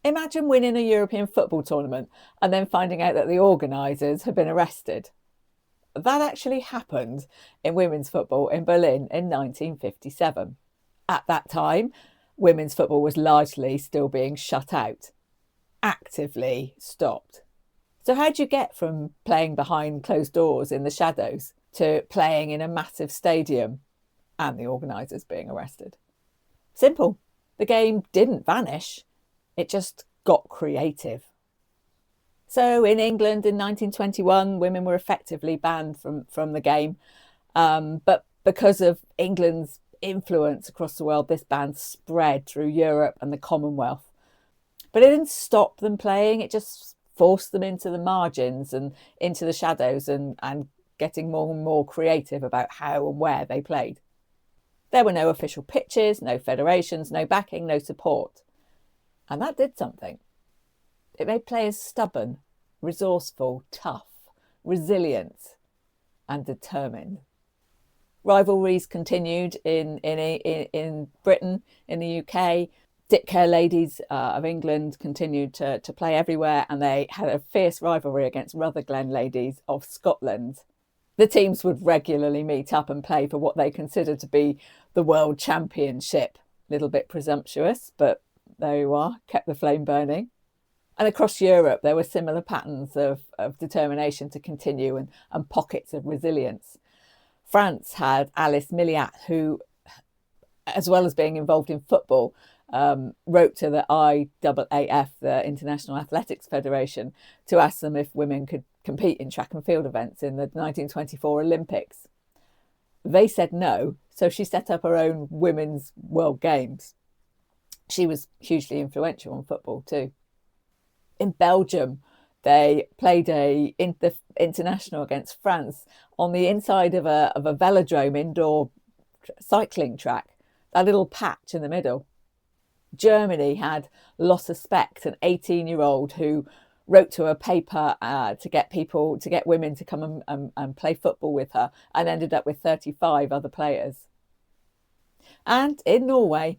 Imagine winning a European football tournament and then finding out that the organisers have been arrested. That actually happened in women's football in Berlin in 1957. At that time, women's football was largely still being shut out, actively stopped. So, how do you get from playing behind closed doors in the shadows to playing in a massive stadium and the organisers being arrested? Simple. The game didn't vanish, it just got creative. So in England in 1921, women were effectively banned from the game. But because of England's influence across the world, this ban spread through Europe and the Commonwealth. But it didn't stop them playing, it just forced them into the margins and into the shadows and getting more and more creative about how and where they played. There were no official pitches, no federations, no backing, no support. And that did something. It made players stubborn, resourceful, tough, resilient, and determined. Rivalries continued in Britain, in the UK. Ditka ladies of England continued to play everywhere, and they had a fierce rivalry against Rutherglen ladies of Scotland. The teams would regularly meet up and play for what they considered to be the World Championship. A little bit presumptuous, but there you are, kept the flame burning. And across Europe, there were similar patterns of determination to continue and pockets of resilience. France had Alice Milliat, who, as well as being involved in football, wrote to the IAAF, the International Athletics Federation, to ask them if women could compete in track and field events in the 1924 Olympics. They said no, so she set up her own Women's World Games. She was hugely influential on football too. In Belgium, they played the international against France on the inside of a velodrome indoor cycling track, that little patch in the middle. Germany had Lotte Specht, an 18-year-old who wrote to a paper to get women to come and play football with her, and ended up with 35 other players. And in Norway,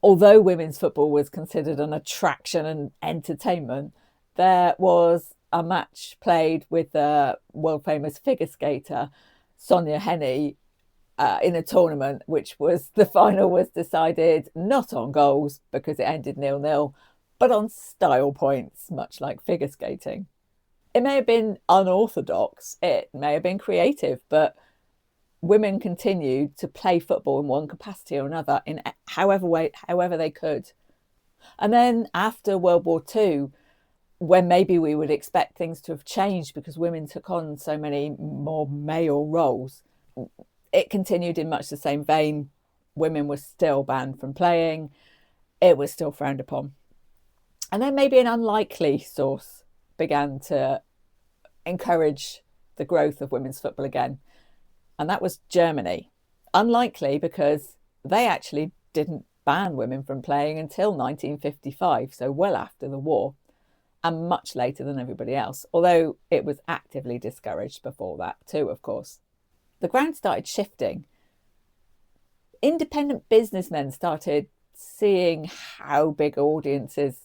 although women's football was considered an attraction and entertainment, there was a match played with the world famous figure skater Sonja Henie in a tournament, which was, the final was decided not on goals because it ended 0-0, but on style points, much like figure skating. It may have been unorthodox, it may have been creative, but women continued to play football in one capacity or another in however they could. And then after World War II, when maybe we would expect things to have changed because women took on so many more male roles, it continued in much the same vein. Women were still banned from playing. It was still frowned upon. And then maybe an unlikely source began to encourage the growth of women's football again. And that was Germany. Unlikely because they actually didn't ban women from playing until 1955, so well after the war, and much later than everybody else, although it was actively discouraged before that too, of course. The ground started shifting. Independent businessmen started seeing how big audiences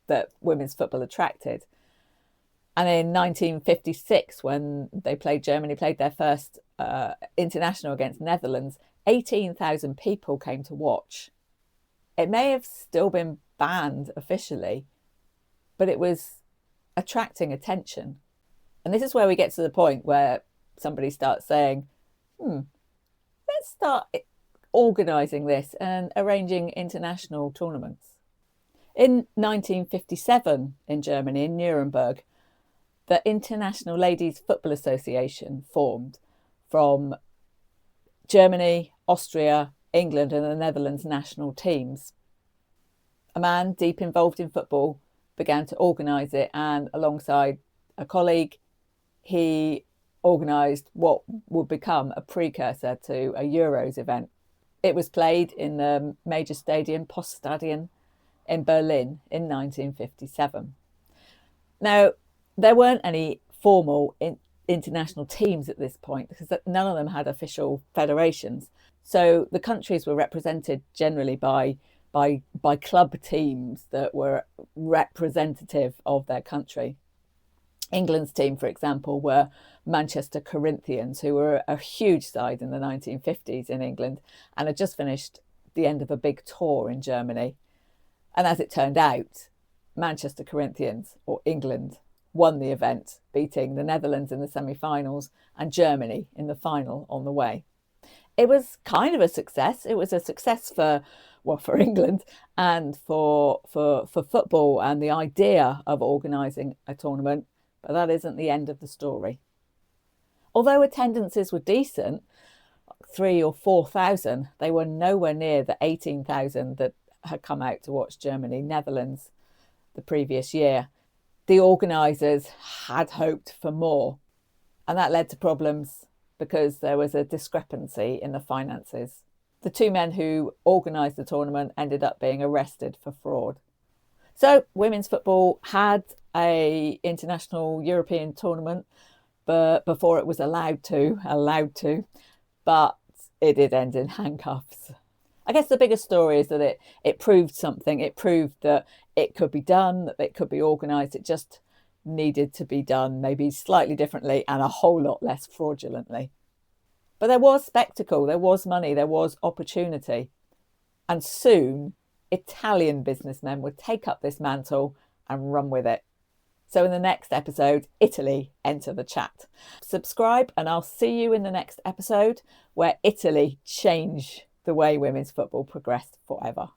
that women's football attracted. And in 1956, when Germany played their first international against Netherlands, 18,000 people came to watch. It may have still been banned officially, but it was attracting attention. And this is where we get to the point where somebody starts saying, let's start organising this and arranging international tournaments. In 1957 in Germany, in Nuremberg, the International Ladies Football Association formed from Germany, Austria, England and the Netherlands national teams. A man deep involved in football began to organise it, and alongside a colleague, he organised what would become a precursor to a Euros event. It was played in the major stadium, Poststadion, in Berlin in 1957. Now, there weren't any formal international teams at this point because none of them had official federations. So the countries were represented generally by by club teams that were representative of their country. England's team, for example, were Manchester Corinthians, who were a huge side in the 1950s in England and had just finished the end of a big tour in Germany. And as it turned out, Manchester Corinthians, or England, won the event, beating the Netherlands in the semi-finals and Germany in the final on the way. It was kind of a success. It was a success for England and for football and the idea of organising a tournament, but that isn't the end of the story. Although attendances were decent, 3,000 or 4,000, they were nowhere near the 18,000 that had come out to watch Germany-Netherlands the previous year. The organisers had hoped for more, and that led to problems because there was a discrepancy in the finances. The two men who organised the tournament ended up being arrested for fraud. So women's football had an international European tournament, but before it was allowed to, but it did end in handcuffs. I guess the biggest story is that it proved something. It proved that it could be done, that it could be organised. It just needed to be done maybe slightly differently and a whole lot less fraudulently. But there was spectacle, there was money, there was opportunity. And soon, Italian businessmen would take up this mantle and run with it. So in the next episode, Italy enter the chat. Subscribe and I'll see you in the next episode where Italy change the way women's football progressed forever.